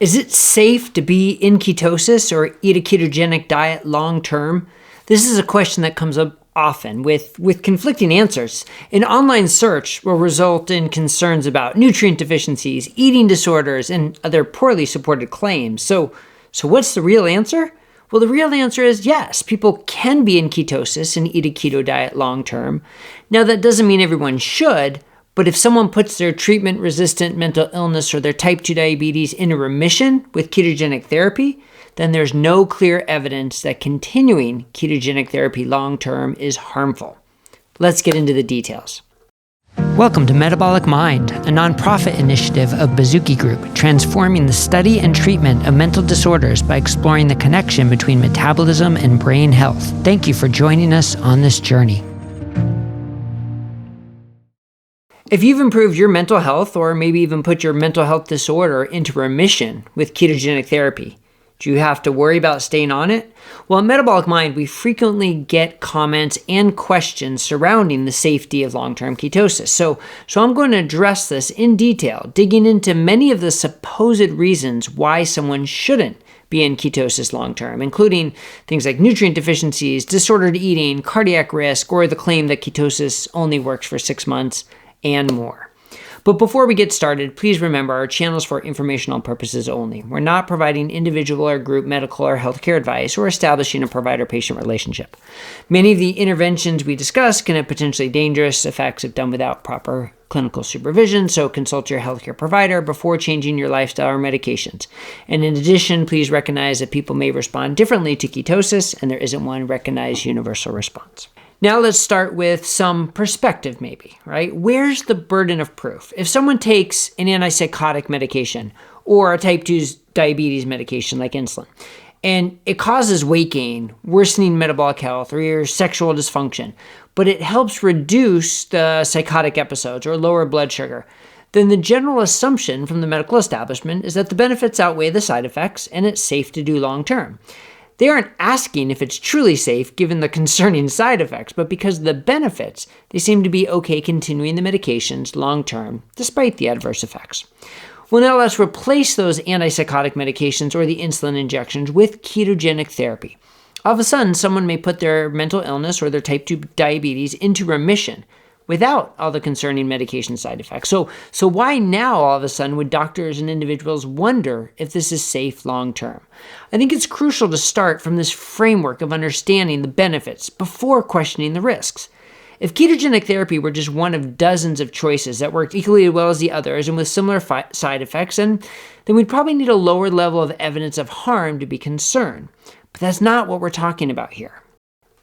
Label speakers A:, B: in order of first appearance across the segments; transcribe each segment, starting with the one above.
A: Is it safe to be in ketosis or eat a ketogenic diet long term? This is a question that comes up often with conflicting answers. An online search will result in concerns about nutrient deficiencies, eating disorders, and other poorly supported claims. So what's the real answer? Well, the real answer is yes, people can be in ketosis and eat a keto diet long term. Now, that doesn't mean everyone should, but if someone puts their treatment-resistant mental illness or their type 2 diabetes into remission with ketogenic therapy, then there's no clear evidence that continuing ketogenic therapy long-term is harmful. Let's get into the details. Welcome to Metabolic Mind, a nonprofit initiative of Bazooki Group, transforming the study and treatment of mental disorders by exploring the connection between metabolism and brain health. Thank you for joining us on this journey. If you've improved your mental health, or maybe even put your mental health disorder into remission with ketogenic therapy, do you have to worry about staying on it? Well, at Metabolic Mind, we frequently get comments and questions surrounding the safety of long-term ketosis. So I'm going to address this in detail, digging into many of the supposed reasons why someone shouldn't be in ketosis long-term, including things like nutrient deficiencies, disordered eating, cardiac risk, or the claim that ketosis only works for 6 months, and more. But before we get started, please remember our channel is for informational purposes only. We're not providing individual or group medical or healthcare advice or establishing a provider-patient relationship. Many of the interventions we discuss can have potentially dangerous effects if done without proper clinical supervision, so consult your healthcare provider before changing your lifestyle or medications. And in addition, please recognize that people may respond differently to ketosis, and there isn't one recognized universal response. Now let's start with some perspective maybe, right? Where's the burden of proof? If someone takes an antipsychotic medication or a type 2 diabetes medication like insulin, and it causes weight gain, worsening metabolic health, or your sexual dysfunction, but it helps reduce the psychotic episodes or lower blood sugar, then the general assumption from the medical establishment is that the benefits outweigh the side effects and it's safe to do long term. They aren't asking if it's truly safe given the concerning side effects, but because of the benefits, they seem to be okay continuing the medications long-term, despite the adverse effects. Well, now let's replace those antipsychotic medications or the insulin injections with ketogenic therapy. All of a sudden, someone may put their mental illness or their type 2 diabetes into remission without all the concerning medication side effects. So why now all of a sudden would doctors and individuals wonder if this is safe long-term? I think it's crucial to start from this framework of understanding the benefits before questioning the risks. If ketogenic therapy were just one of dozens of choices that worked equally well as the others and with similar side effects, then we'd probably need a lower level of evidence of harm to be concerned. But that's not what we're talking about here.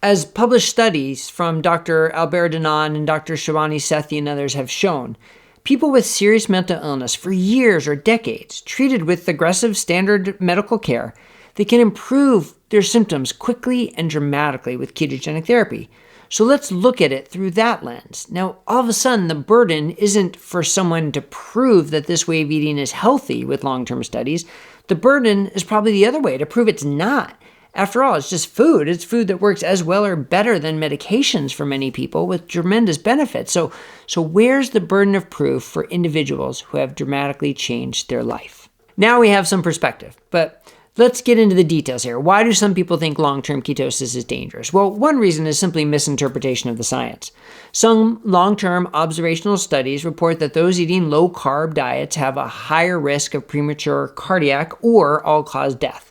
A: As published studies from Dr. Albert Danan and Dr. Shivani Sethi and others have shown, people with serious mental illness for years or decades treated with aggressive standard medical care, they can improve their symptoms quickly and dramatically with ketogenic therapy. So let's look at it through that lens. Now, all of a sudden, the burden isn't for someone to prove that this way of eating is healthy with long-term studies. The burden is probably the other way, to prove it's not. After all, it's just food. It's food that works as well or better than medications for many people with tremendous benefits. So where's the burden of proof for individuals who have dramatically changed their life? Now we have some perspective, but let's get into the details here. Why do some people think long-term ketosis is dangerous? Well, one reason is simply misinterpretation of the science. Some long-term observational studies report that those eating low-carb diets have a higher risk of premature cardiac or all-cause death.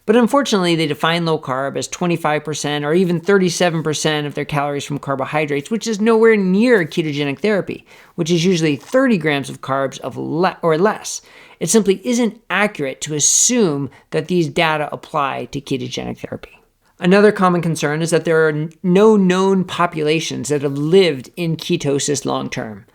A: But unfortunately, they define low carb as 25% or even 37% of their calories from carbohydrates, which is nowhere near ketogenic therapy, which is usually 30 grams of carbs or less. It simply isn't accurate to assume that these data apply to ketogenic therapy. Another common concern is that there are no known populations that have lived in ketosis long term.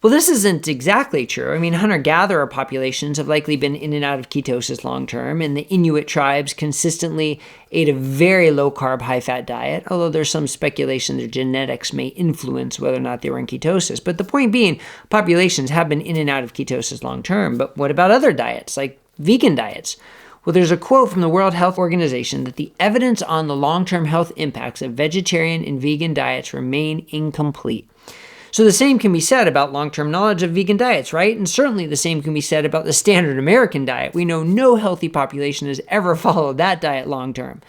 A: Well, this isn't exactly true. I mean, hunter-gatherer populations have likely been in and out of ketosis long-term, and the Inuit tribes consistently ate a very low-carb, high-fat diet, although there's some speculation their genetics may influence whether or not they were in ketosis. But the point being, populations have been in and out of ketosis long-term. But what about other diets, like vegan diets? Well, there's a quote from the World Health Organization that the evidence on the long-term health impacts of vegetarian and vegan diets remain incomplete. So the same can be said about long-term knowledge of vegan diets, right? And certainly the same can be said about the standard American diet. We know no healthy population has ever followed that diet long-term.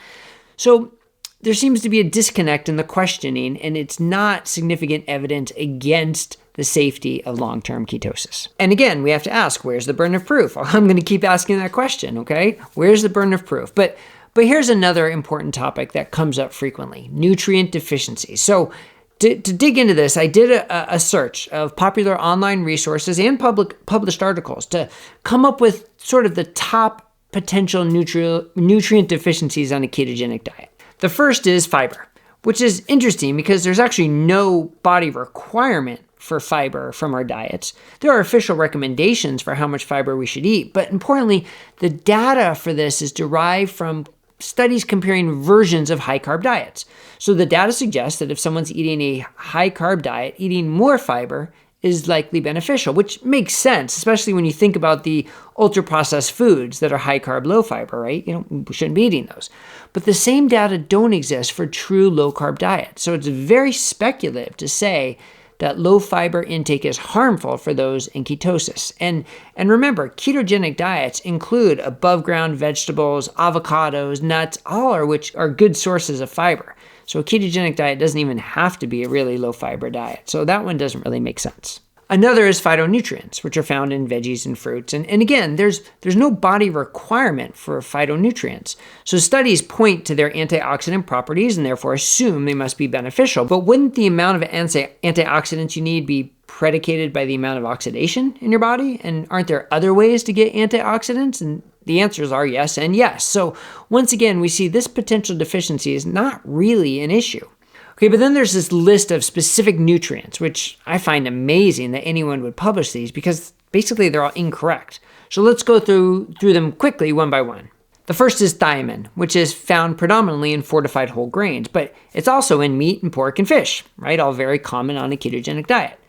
A: So there seems to be a disconnect in the questioning, and it's not significant evidence against the safety of long-term ketosis. And again, we have to ask, where's the burden of proof? I'm going to keep asking that question, okay? Where's the burden of proof? But here's another important topic that comes up frequently, nutrient deficiencies. So to dig into this, I did a search of popular online resources and published articles to come up with sort of the top potential nutrient deficiencies on a ketogenic diet. The first is fiber, which is interesting because there's actually no body requirement for fiber from our diets. There are official recommendations for how much fiber we should eat, but importantly, the data for this is derived from studies comparing versions of high-carb diets. So the data suggests that if someone's eating a high-carb diet, eating more fiber is likely beneficial, which makes sense, especially when you think about the ultra-processed foods that are high-carb, low-fiber, right? We shouldn't be eating those. But the same data don't exist for true low-carb diets. So it's very speculative to say that low-fiber intake is harmful for those in ketosis. And remember, ketogenic diets include above-ground vegetables, avocados, nuts, all of which are good sources of fiber. So a ketogenic diet doesn't even have to be a really low-fiber diet. So that one doesn't really make sense. Another is phytonutrients, which are found in veggies and fruits. And again, there's no body requirement for phytonutrients. So studies point to their antioxidant properties and therefore assume they must be beneficial. But wouldn't the amount of antioxidants you need be predicated by the amount of oxidation in your body? And aren't there other ways to get antioxidants? And the answers are yes and yes. So once again, we see this potential deficiency is not really an issue. Okay, but then there's this list of specific nutrients, which I find amazing that anyone would publish these because basically they're all incorrect. So let's go through them quickly one by one. The first is thiamine, which is found predominantly in fortified whole grains, but it's also in meat and pork and fish, right? All very common on a ketogenic diet.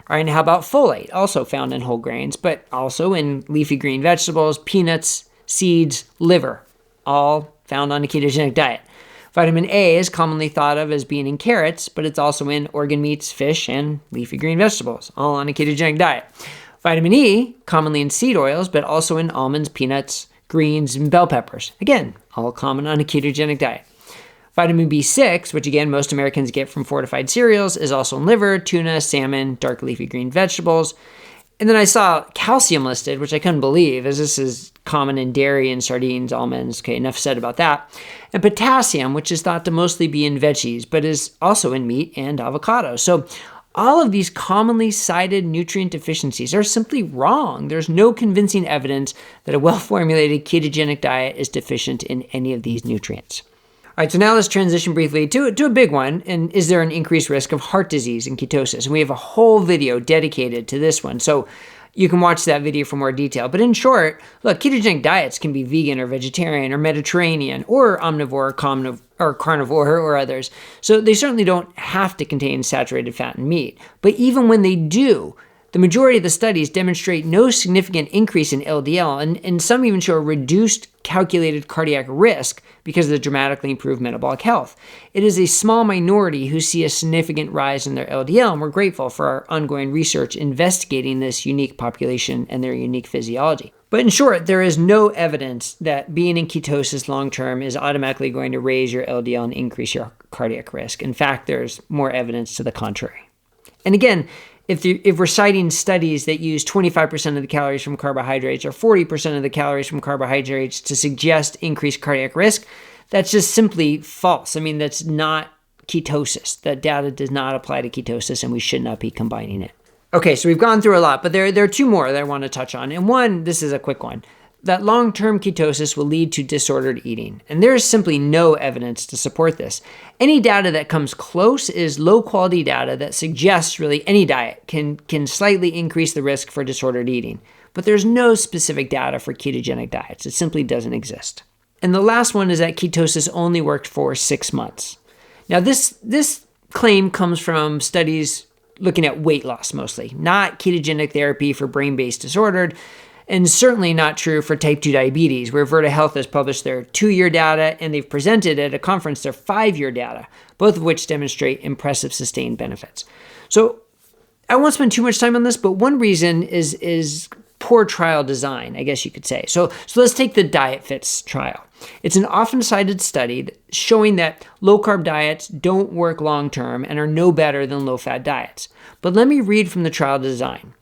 A: All right, and how about folate? Also found in whole grains, but also in leafy green vegetables, peanuts, seeds, liver, all found on a ketogenic diet. Vitamin A is commonly thought of as being in carrots, but it's also in organ meats, fish, and leafy green vegetables, all on a ketogenic diet. Vitamin E, commonly in seed oils, but also in almonds, peanuts, greens, and bell peppers. Again, all common on a ketogenic diet. Vitamin B6, which again, most Americans get from fortified cereals, is also in liver, tuna, salmon, dark leafy green vegetables. And then I saw calcium listed, which I couldn't believe, as this is common in dairy and sardines, almonds. Okay, enough said about that. And potassium, which is thought to mostly be in veggies, but is also in meat and avocado. So all of these commonly cited nutrient deficiencies are simply wrong. There's no convincing evidence that a well-formulated ketogenic diet is deficient in any of these nutrients. All right, so now let's transition briefly to a big one. And is there an increased risk of heart disease in ketosis? And we have a whole video dedicated to this one. So you can watch that video for more detail. But in short, look, ketogenic diets can be vegan or vegetarian or Mediterranean or omnivore or carnivore or others. So they certainly don't have to contain saturated fat and meat. But even when they do, the majority of the studies demonstrate no significant increase in LDL, and some even show a reduced calculated cardiac risk because of the dramatically improved metabolic health. It is a small minority who see a significant rise in their LDL, and we're grateful for our ongoing research investigating this unique population and their unique physiology. But in short, there is no evidence that being in ketosis long-term is automatically going to raise your LDL and increase your cardiac risk. In fact, there's more evidence to the contrary. And again, if we're citing studies that use 25% of the calories from carbohydrates or 40% of the calories from carbohydrates to suggest increased cardiac risk, that's just simply false. I mean, that's not ketosis. That data does not apply to ketosis, and we should not be combining it. Okay, so we've gone through a lot, but there are two more that I want to touch on. And one, this is a quick one, that long-term ketosis will lead to disordered eating. And there is simply no evidence to support this. Any data that comes close is low-quality data that suggests really any diet can slightly increase the risk for disordered eating. But there's no specific data for ketogenic diets. It simply doesn't exist. And the last one is that ketosis only worked for 6 months. Now, this claim comes from studies looking at weight loss mostly, not ketogenic therapy for brain-based disordered, and certainly not true for type 2 diabetes, where Virta Health has published their 2-year data and they've presented at a conference their 5-year data, both of which demonstrate impressive sustained benefits. So I won't spend too much time on this, but one reason is poor trial design, I guess you could say. So let's take the Diet Fits trial. It's an often cited study showing that low-carb diets don't work long-term and are no better than low-fat diets. But let me read from the trial design.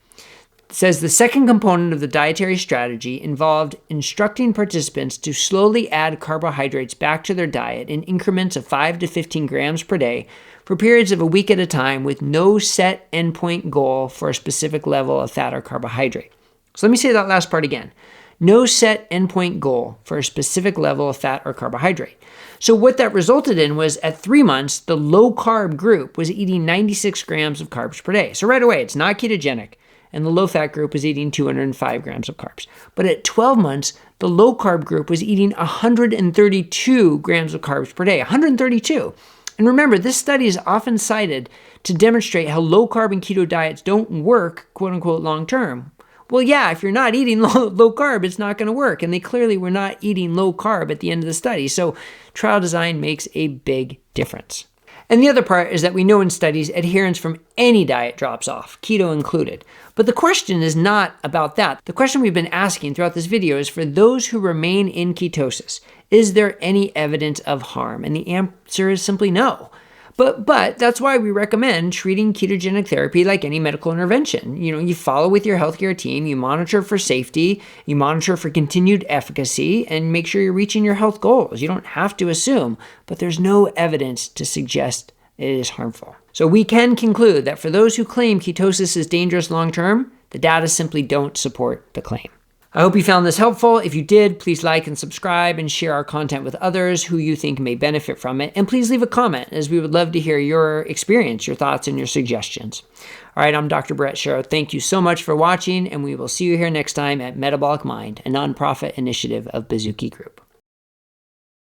A: It says the second component of the dietary strategy involved instructing participants to slowly add carbohydrates back to their diet in increments of 5 to 15 grams per day for periods of a week at a time with no set endpoint goal for a specific level of fat or carbohydrate. So let me say that last part again. No set endpoint goal for a specific level of fat or carbohydrate. So what that resulted in was at 3 months, the low-carb group was eating 96 grams of carbs per day. So right away, it's not ketogenic. And the low-fat group was eating 205 grams of carbs. But at 12 months, the low-carb group was eating 132 grams of carbs per day, 132. And remember, this study is often cited to demonstrate how low-carb and keto diets don't work, quote-unquote, long-term. Well, yeah, if you're not eating low-carb, it's not going to work. And they clearly were not eating low-carb at the end of the study. So trial design makes a big difference. And the other part is that we know in studies adherence from any diet drops off, keto included. But the question is not about that. The question we've been asking throughout this video is for those who remain in ketosis, is there any evidence of harm? And the answer is simply no. But that's why we recommend treating ketogenic therapy like any medical intervention. You follow with your healthcare team, you monitor for safety, you monitor for continued efficacy, and make sure you're reaching your health goals. You don't have to assume, but there's no evidence to suggest it is harmful. So we can conclude that for those who claim ketosis is dangerous long-term, the data simply don't support the claim. I hope you found this helpful. If you did, please like and subscribe and share our content with others who you think may benefit from it. And please leave a comment, as we would love to hear your experience, your thoughts, and your suggestions. All right, I'm Dr. Bret Scher. Thank you so much for watching, and we will see you here next time at Metabolic Mind, a nonprofit initiative of Bazooki Group.